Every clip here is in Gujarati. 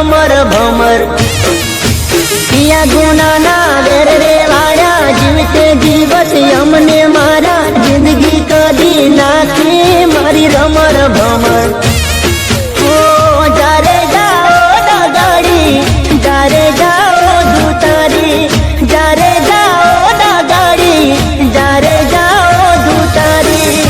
રમર ભમર પિયા ગુનાના વેર રે વાળા જીવતે જીવત અમને મારા જિંદગી કદી નાખી મારી રમર ભમર જારે જાઓ ડાગાડી જારે જાઓ દૂતારી જારે જાઓ ડાગાડી જારે જાઓ દૂતારી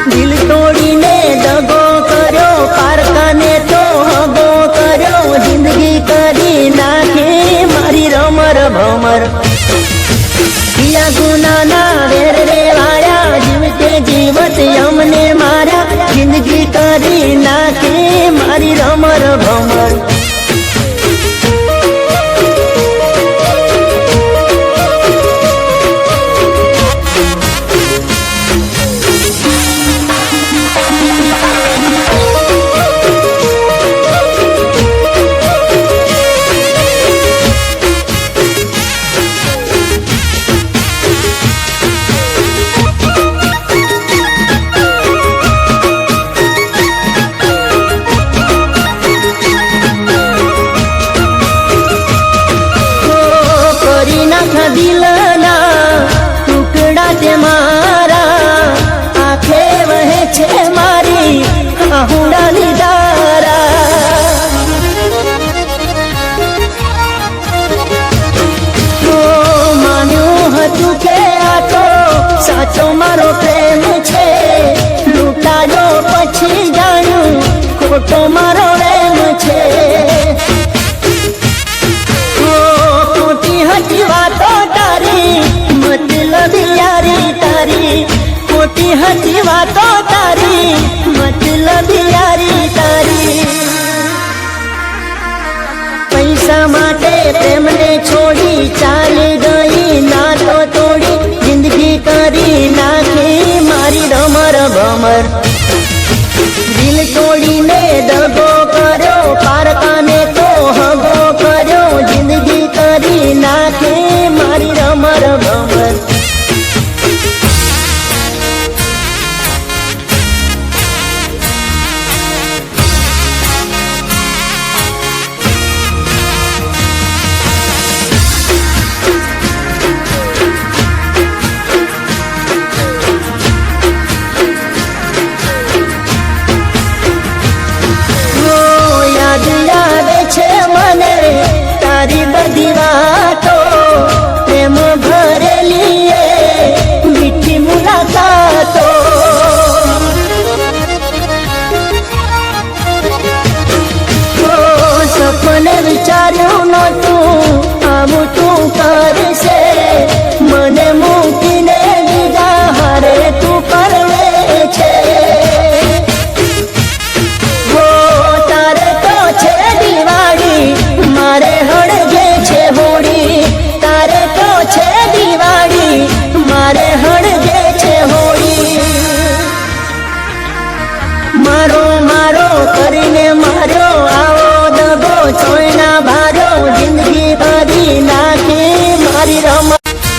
દિલ તોડીને દગો કર્યો પારકાને તો હગો કર્યો જિંદગી કરી નાખી મારી રમર ભમર પિયા ગુનાના વેર રે વાળા જીવતે જીવત અમને મારા જિંદગી કરી નાખી મારી રમર ભમર દિલના ટુકડા તે મારા આંખે વહે છે મારી આહુડાની ધારા માન્યું હતું કે આ તો સાચો મારો પ્રેમ છે લૂંટાયો પછી જાણ્યું ખોટો મારો પ્રેમ છે વાતો તારી મતલબ યારી તારી ખોટી હતી વાતો તારી મતલબ યારી તારી પૈસા માટે પ્રેમને છોડી ચાલે